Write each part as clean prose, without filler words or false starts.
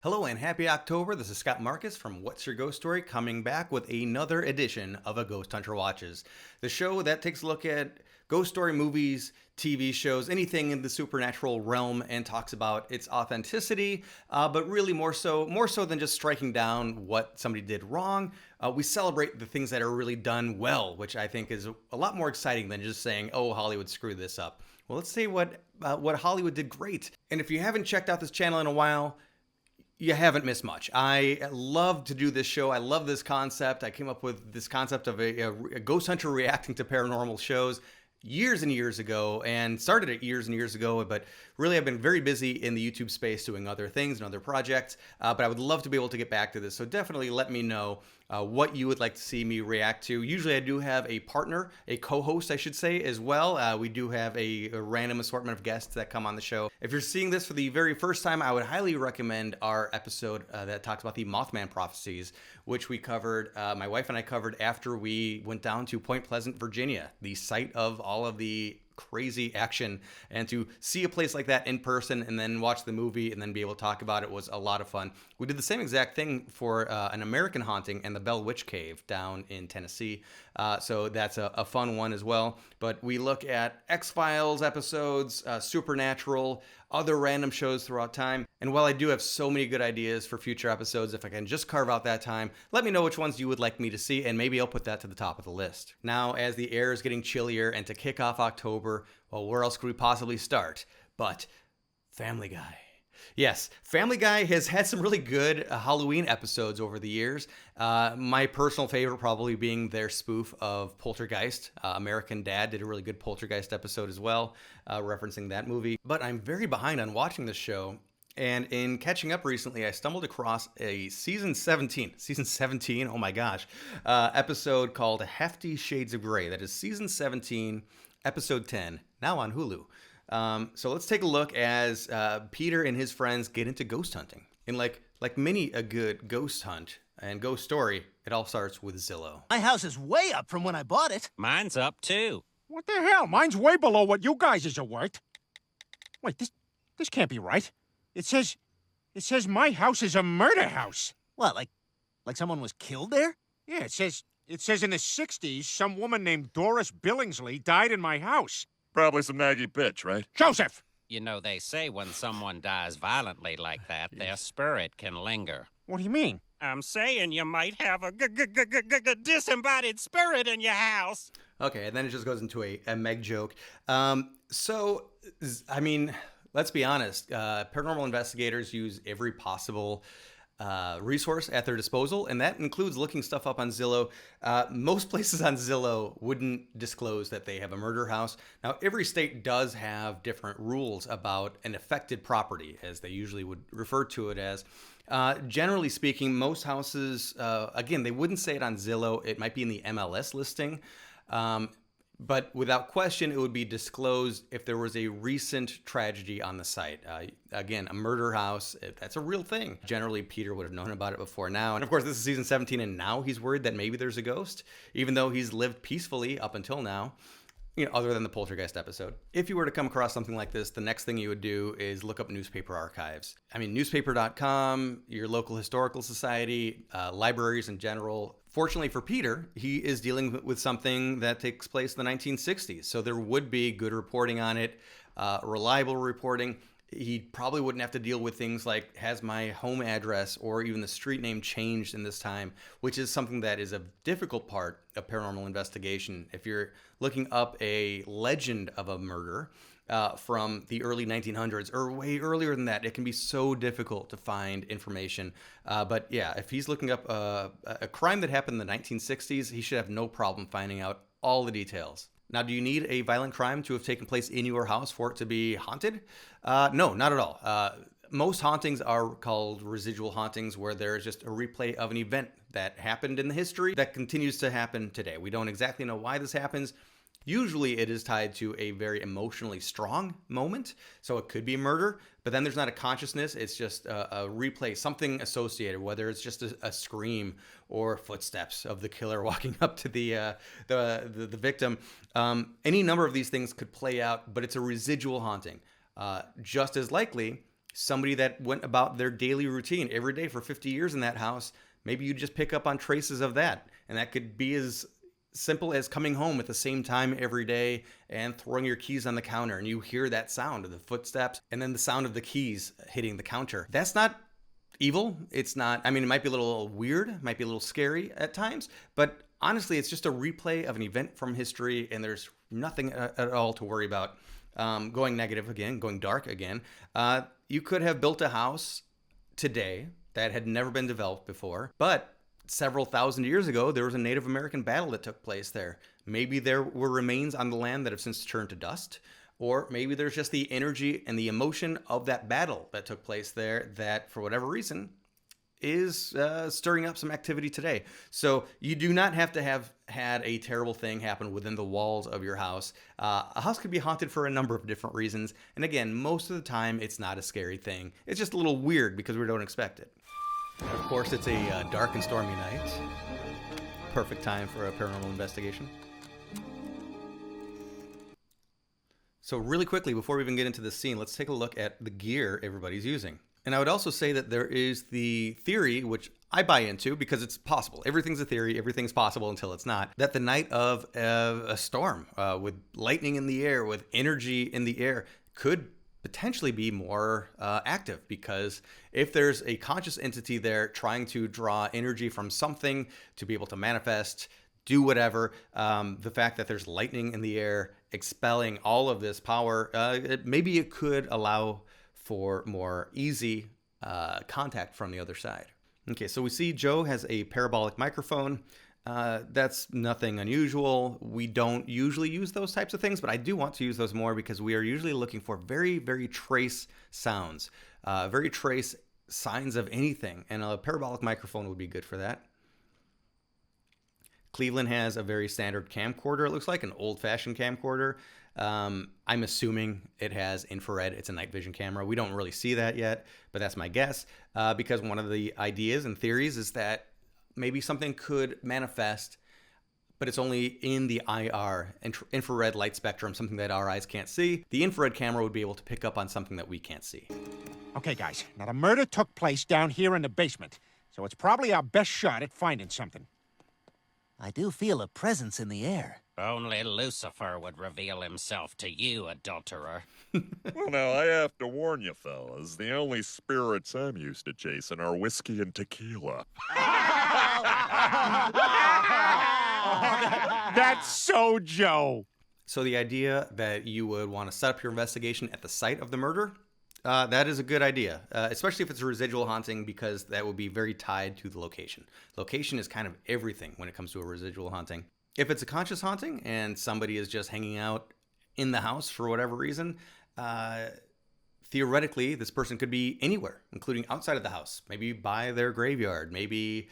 Hello and happy October. This is Scott Markus from What's Your Ghost Story, coming back with another edition of A Ghost Hunter Watches, the show that takes a look at ghost story movies, TV shows, anything in the supernatural realm, and talks about its authenticity, but really more so than just striking down what somebody did wrong. We celebrate the things that are really done well, which I think is a lot more exciting than just saying, "Oh, Hollywood screwed this up." Well, let's see what Hollywood did great. And if you haven't checked out this channel in a while, you haven't missed much. I love to do this show. I love this concept. I came up with this concept of a ghost hunter reacting to paranormal shows years and years ago, and started it years and years ago, but really I've been very busy in the YouTube space doing other things and other projects, but I would love to be able to get back to this, so definitely let me know what you would like to see me react to. Usually I do have a partner, a co-host I should say, as well. We do have a random assortment of guests that come on the show. If you're seeing this for the very first time, I would highly recommend our episode that talks about the Mothman prophecies, which we covered, my wife and I covered after we went down to Point Pleasant, Virginia, the site of all of the crazy action, and to see a place like that in person and then watch the movie and then be able to talk about it was a lot of fun. We did the same exact thing for an American haunting and the Bell Witch Cave down in Tennessee, so that's a fun one as well. But we look at X-Files episodes, Supernatural, other random shows throughout time. And while I do have so many good ideas for future episodes, if I can just carve out that time, let me know which ones you would like me to see, and maybe I'll put that to the top of the list. Now, as the air is getting chillier and to kick off October, well, where else could we possibly start but Family Guy? Yes, Family Guy has had some really good Halloween episodes over the years. My personal favorite probably being their spoof of Poltergeist. American Dad did a really good Poltergeist episode as well, referencing that movie. But I'm very behind on watching this show. And in catching up recently, I stumbled across a season 17, oh my gosh, episode called Hefty Shades of Grey. That is season 17, episode 10, now on Hulu. So let's take a look as Peter and his friends get into ghost hunting. And like many a good ghost hunt and ghost story, it all starts with Zillow. My house is way up from when I bought it. Mine's up, too. What the hell? Mine's way below what you guys are worth. Wait, this can't be right. It says my house is a murder house. What, like someone was killed there? Yeah, it says in the 60s, some woman named Doris Billingsley died in my house. Probably some naggy bitch, right? Joseph! You know, they say when someone dies violently like that, their spirit can linger. What do you mean? I'm saying you might have a disembodied spirit in your house. Okay, and then it just goes into a Meg joke. So, I mean, let's be honest. Paranormal investigators use every possible resource at their disposal, and that includes looking stuff up on Zillow. Most places on Zillow wouldn't disclose that they have a murder house. Now, every state does have different rules about an affected property, as they usually would refer to it as. Generally speaking, most houses, again, they wouldn't say it on Zillow. It might be in the MLS listing. But without question, it would be disclosed if there was a recent tragedy on the site. Again, a murder house, that's a real thing. Generally, Peter would have known about it before now. And of course, this is season 17, and now he's worried that maybe there's a ghost, even though he's lived peacefully up until now. You know, other than the Poltergeist episode. If you were to come across something like this, the next thing you would do is look up newspaper archives. I mean, newspaper.com, your local historical society, libraries in general. Fortunately for Peter, he is dealing with something that takes place in the 1960s. So there would be good reporting on it, reliable reporting. He probably wouldn't have to deal with things like, has my home address or even the street name changed in this time, which is something that is a difficult part of paranormal investigation. If you're looking up a legend of a murder from the early 1900s or way earlier than that, it can be so difficult to find information. But yeah, if he's looking up a crime that happened in the 1960s, he should have no problem finding out all the details. Now, do you need a violent crime to have taken place in your house for it to be haunted? No, not at all. Most hauntings are called residual hauntings, where there is just a replay of an event that happened in the history that continues to happen today. We don't exactly know why this happens. Usually it is tied to a very emotionally strong moment. So it could be murder, but then there's not a consciousness. It's just a replay, something associated, whether it's just a scream or footsteps of the killer walking up to the victim. Any number of these things could play out, but it's a residual haunting. Just as likely, somebody that went about their daily routine every day for 50 years in that house, maybe you just pick up on traces of that. And that could be as simple as coming home at the same time every day and throwing your keys on the counter, and you hear that sound of the footsteps and then the sound of the keys hitting the counter. That's not evil. It's not, I mean, it might be a little weird, might be a little scary at times, but honestly, it's just a replay of an event from history, and there's nothing at all to worry about. Going negative again, going dark again. You could have built a house today that had never been developed before, but several thousand years ago, there was a Native American battle that took place there. Maybe there were remains on the land that have since turned to dust, or maybe there's just the energy and the emotion of that battle that took place there that, for whatever reason, is stirring up some activity today. So you do not have to have had a terrible thing happen within the walls of your house. A house could be haunted for a number of different reasons. And again, most of the time, it's not a scary thing. It's just a little weird because we don't expect it. And of course, it's a dark and stormy night. Perfect time for a paranormal investigation. So really quickly, before we even get into this scene, let's take a look at the gear everybody's using. And I would also say that there is the theory, which I buy into because it's possible. Everything's a theory. Everything's possible until it's not. That the night of a storm with lightning in the air, with energy in the air, could potentially be more active, because if there's a conscious entity there trying to draw energy from something to be able to manifest, do whatever, the fact that there's lightning in the air expelling all of this power, maybe it could allow for more easy contact from the other side. Okay, so we see Joe has a parabolic microphone. That's nothing unusual. We don't usually use those types of things, but I do want to use those more because we are usually looking for very, very trace sounds, very trace signs of anything, and a parabolic microphone would be good for that. Cleveland has a very standard camcorder. It looks like an old-fashioned camcorder. I'm assuming it has infrared. It's a night vision camera. We don't really see that yet, but that's my guess, because one of the ideas and theories is that maybe something could manifest, but it's only in the IR, infrared light spectrum, something that our eyes can't see. The infrared camera would be able to pick up on something that we can't see. Okay, guys. Now, the murder took place down here in the basement, so it's probably our best shot at finding something. I do feel a presence in the air. Only Lucifer would reveal himself to you, adulterer. Well, now, I have to warn you, fellas. The only spirits I'm used to chasing are whiskey and tequila. That's so Joe. So the idea that you would want to set up your investigation at the site of the murder, that is a good idea, especially if it's a residual haunting, because that would be very tied to the location. Location is kind of everything when it comes to a residual haunting. If it's a conscious haunting and somebody is just hanging out in the house for whatever reason, theoretically, this person could be anywhere, including outside of the house, maybe by their graveyard, maybe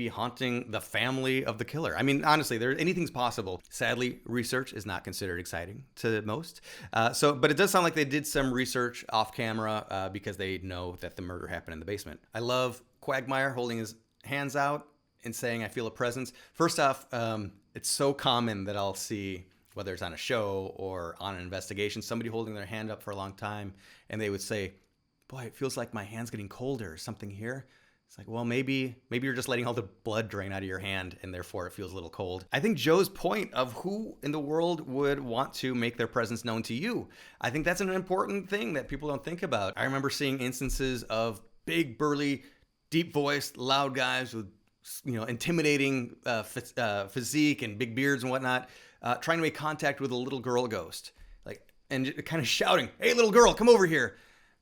haunting the family of the killer. I mean, honestly, anything's possible. Sadly, research is not considered exciting to most. But it does sound like they did some research off camera because they know that the murder happened in the basement. I love Quagmire holding his hands out and saying, "I feel a presence." First off, it's so common that I'll see, whether it's on a show or on an investigation, somebody holding their hand up for a long time, and they would say, "Boy, it feels like my hand's getting colder," or something here. It's like, well, maybe you're just letting all the blood drain out of your hand, and therefore it feels a little cold. I think Joe's point of who in the world would want to make their presence known to you, I think that's an important thing that people don't think about. I remember seeing instances of big, burly, deep-voiced, loud guys with, intimidating physique and big beards and whatnot, trying to make contact with a little girl ghost, and kind of shouting, "Hey, little girl, come over here."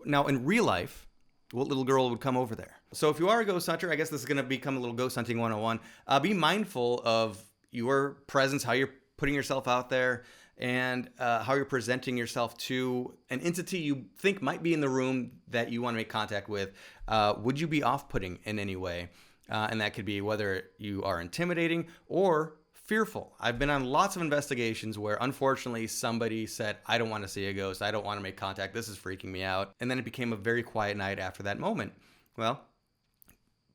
Now, in real life, what little girl would come over there? So if you are a ghost hunter, I guess this is going to become a little ghost hunting 101. Be mindful of your presence, how you're putting yourself out there, and how you're presenting yourself to an entity you think might be in the room that you want to make contact with. Would you be off-putting in any way? And that could be whether you are intimidating or fearful. I've been on lots of investigations where, unfortunately, somebody said, "I don't want to see a ghost. I don't want to make contact. This is freaking me out." And then it became a very quiet night after that moment. Well,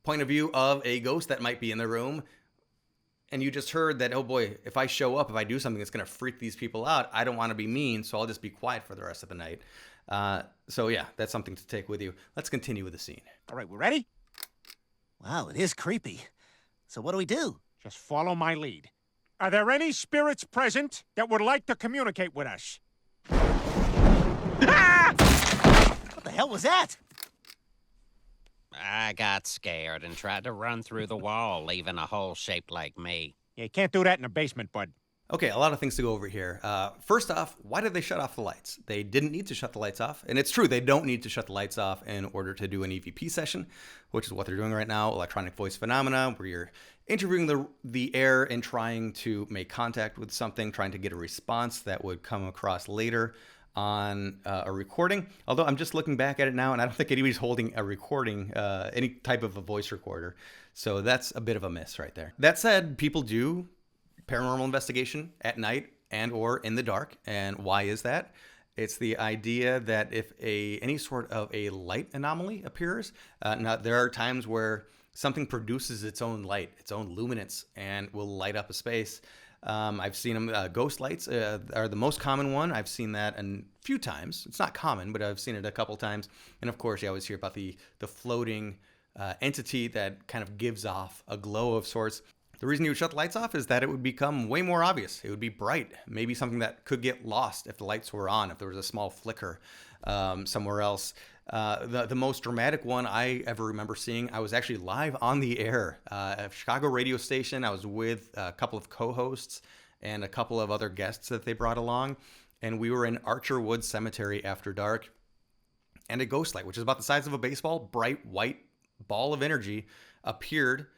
point of view of a ghost that might be in the room, and you just heard that, oh boy, if I show up, if I do something that's going to freak these people out, I don't want to be mean, so I'll just be quiet for the rest of the night. So yeah, that's something to take with you. Let's continue with the scene. All right, we ready? Wow, it is creepy. So what do we do? Just follow my lead. Are there any spirits present that would like to communicate with us? What the hell was that? I got scared and tried to run through the wall, leaving a hole shaped like me. Yeah, you can't do that in a basement, bud. Okay, a lot of things to go over here. First off, why did they shut off the lights? They didn't need to shut the lights off. And it's true, they don't need to shut the lights off in order to do an EVP session, which is what they're doing right now, electronic voice phenomena, where you're interviewing the air and trying to make contact with something, trying to get a response that would come across later on a recording. Although I'm just looking back at it now, and I don't think anybody's holding a recording, any type of a voice recorder. So that's a bit of a miss right there. That said, people do paranormal investigation at night and or in the dark. And why is that? It's the idea that if any sort of a light anomaly appears, now there are times where something produces its own light, its own luminance, and will light up a space. I've seen them. Ghost lights are the most common one. I've seen that a few times. It's not common, but I've seen it a couple times. And of course, you always hear about the floating entity that kind of gives off a glow of sorts. The reason you would shut the lights off is that it would become way more obvious. It would be bright, maybe something that could get lost if the lights were on, if there was a small flicker somewhere else. The most dramatic one I ever remember seeing, I was actually live on the air at a Chicago radio station. I was with a couple of co-hosts and a couple of other guests that they brought along. And we were in Archer Woods Cemetery after dark. And a ghost light, which is about the size of a baseball, bright white ball of energy, appeared,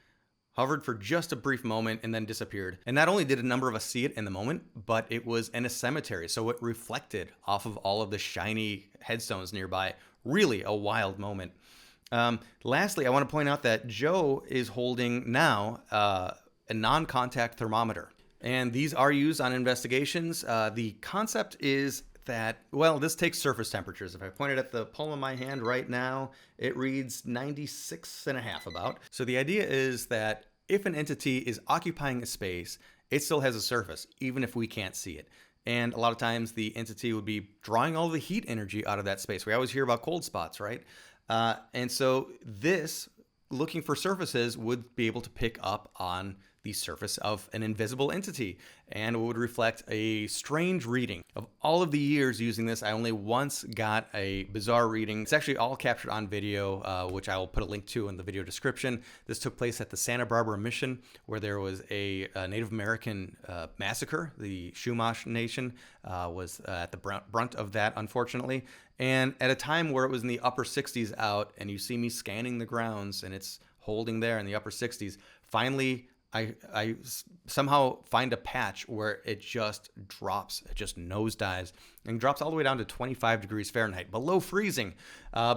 hovered for just a brief moment, and then disappeared. And not only did a number of us see it in the moment, but it was in a cemetery, so it reflected off of all of the shiny headstones nearby. Really a wild moment. Lastly, I want to point out that Joe is holding now a non-contact thermometer. And these are used on investigations. The concept is that, well, this takes surface temperatures. If I point it at the palm of my hand right now, it reads 96.5 about. So the idea is that if an entity is occupying a space, it still has a surface, even if we can't see it. And a lot of times the entity would be drawing all the heat energy out of that space. We always hear about cold spots, right? And so this, looking for surfaces, would be able to pick up on the surface of an invisible entity, and it would reflect a strange reading. Of all of the years using this, I only once got a bizarre reading. It's actually all captured on video, which I will put a link to in the video description. This took place at the Santa Barbara Mission, where there was a Native American massacre. The Chumash Nation was at the brunt of that, unfortunately. And at a time where it was in the upper 60s out, and you see me scanning the grounds, and it's holding there in the upper 60s, finally I somehow find a patch where it just drops, it just nosedives and drops all the way down to 25 degrees Fahrenheit, below freezing,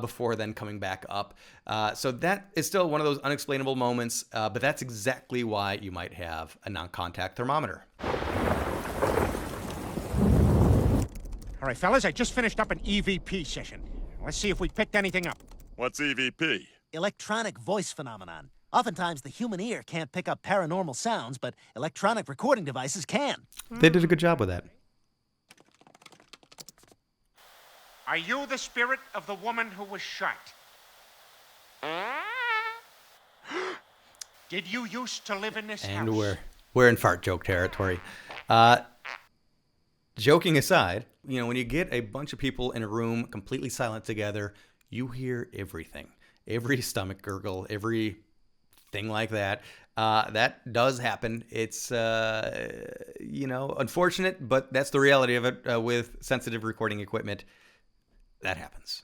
before then coming back up. So that is still one of those unexplainable moments, but that's exactly why you might have a non-contact thermometer. All right, fellas, I just finished up an EVP session. Let's see if we picked anything up. What's EVP? Electronic voice phenomenon. Oftentimes, the human ear can't pick up paranormal sounds, but electronic recording devices can. They did a good job with that. Are you the spirit of the woman who was shot? Did you used to live in this house? And we're in fart joke territory. Joking aside, you know, when you get a bunch of people in a room completely silent together, you hear everything. Every stomach gurgle, every thing like that. That does happen. It's, unfortunate, but that's the reality of it with sensitive recording equipment. That happens.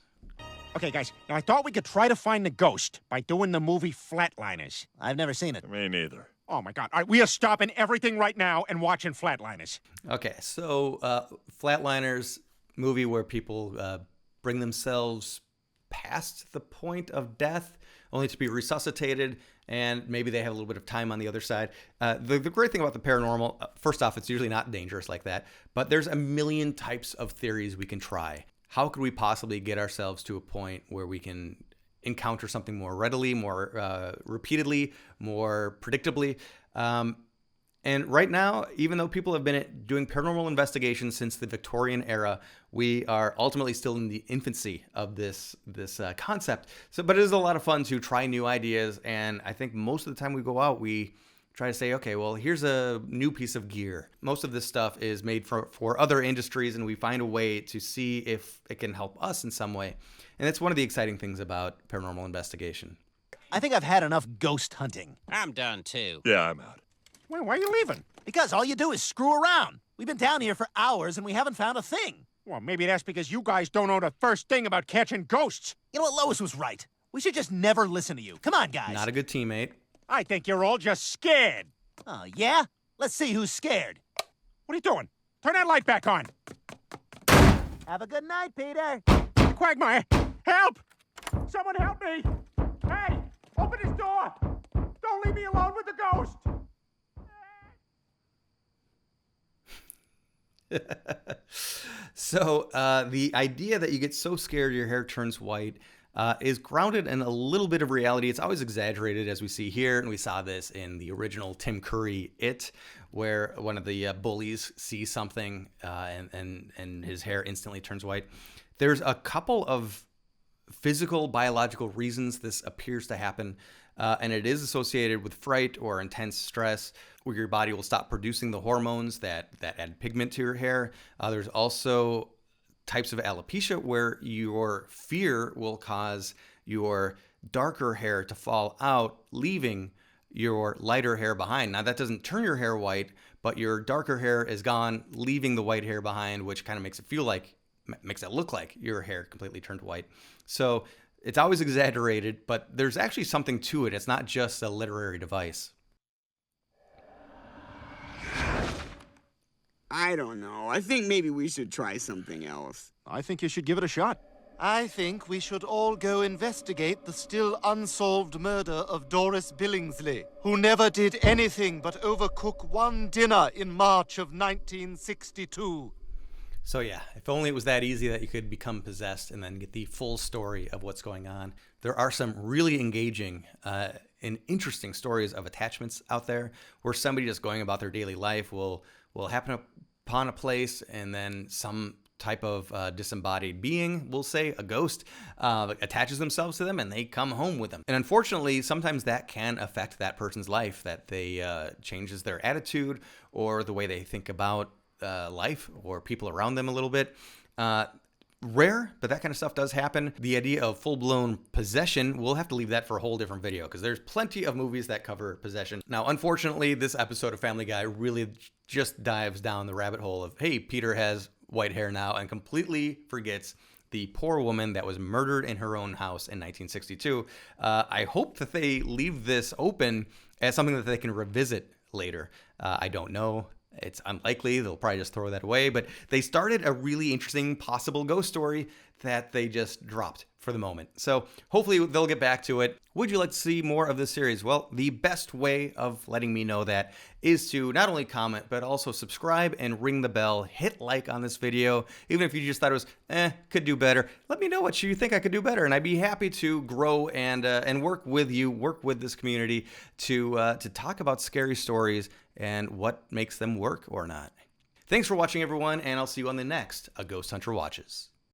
Okay, guys, now I thought we could try to find the ghost by doing the movie Flatliners. I've never seen it. Me neither. Oh, my God. All right, we are stopping everything right now and watching Flatliners. Okay, so Flatliners, movie where people bring themselves past the point of death, only to be resuscitated, and maybe they have a little bit of time on the other side. The great thing about the paranormal, first off, it's usually not dangerous like that, but there's a million types of theories we can try. How could we possibly get ourselves to a point where we can encounter something more readily, more repeatedly, more predictably? And right now, even though people have been doing paranormal investigations since the Victorian era, we are ultimately still in the infancy of this concept. So, but it is a lot of fun to try new ideas. And I think most of the time we go out, we try to say, okay, well, here's a new piece of gear. Most of this stuff is made for other industries, and we find a way to see if it can help us in some way. And that's one of the exciting things about paranormal investigation. I think I've had enough ghost hunting. I'm done too. Yeah, I'm out. Wait, why are you leaving? Because all you do is screw around. We've been down here for hours and we haven't found a thing. Well, maybe that's because you guys don't know the first thing about catching ghosts. You know what? Lois was right. We should just never listen to you. Come on, guys. Not a good teammate. I think you're all just scared. Oh, yeah? Let's see who's scared. What are you doing? Turn that light back on. Have a good night, Peter. Quagmire, help! Someone help me! Hey, open this door! Don't leave me alone with the ghost! So the idea that you get so scared your hair turns white is grounded in a little bit of reality. It's always exaggerated, as we see here, and we saw this in the original Tim Curry It, where one of the bullies sees something and his hair instantly turns white. There's a couple of physical, biological reasons this appears to happen, and it is associated with fright or intense stress, where your body will stop producing the hormones that add pigment to your hair. There's also types of alopecia where your fear will cause your darker hair to fall out, leaving your lighter hair behind. Now, that doesn't turn your hair white, but your darker hair is gone, leaving the white hair behind, which kind of makes it look like your hair completely turned white. So it's always exaggerated, but there's actually something to it. It's not just a literary device. I don't know. I think maybe we should try something else. I think you should give it a shot. I think we should all go investigate the still unsolved murder of Doris Billingsley, who never did anything but overcook one dinner in March of 1962. So yeah, if only it was that easy that you could become possessed and then get the full story of what's going on. There are some really engaging and interesting stories of attachments out there where somebody just going about their daily life will happen upon a place, and then some type of disembodied being, we'll say a ghost, attaches themselves to them and they come home with them. And unfortunately, sometimes that can affect that person's life, that they changes their attitude or the way they think about life or people around them a little bit. Rare, but that kind of stuff does happen. The idea of full-blown possession, we'll have to leave that for a whole different video because there's plenty of movies that cover possession. Now, unfortunately, this episode of Family Guy really just dives down the rabbit hole of, hey, Peter has white hair now, and completely forgets the poor woman that was murdered in her own house in 1962. I hope that they leave this open as something that they can revisit later. I don't know. It's unlikely. They'll probably just throw that away. But they started a really interesting possible ghost story that they just dropped for the moment. So hopefully they'll get back to it. Would you like to see more of this series? Well, the best way of letting me know that is to not only comment, but also subscribe and ring the bell. Hit like on this video. Even if you just thought it was, could do better. Let me know what you think I could do better. And I'd be happy to grow and work with you, work with this community to talk about scary stories and what makes them work or not. Thanks for watching, everyone, and I'll see you on the next A Ghost Hunter Watches.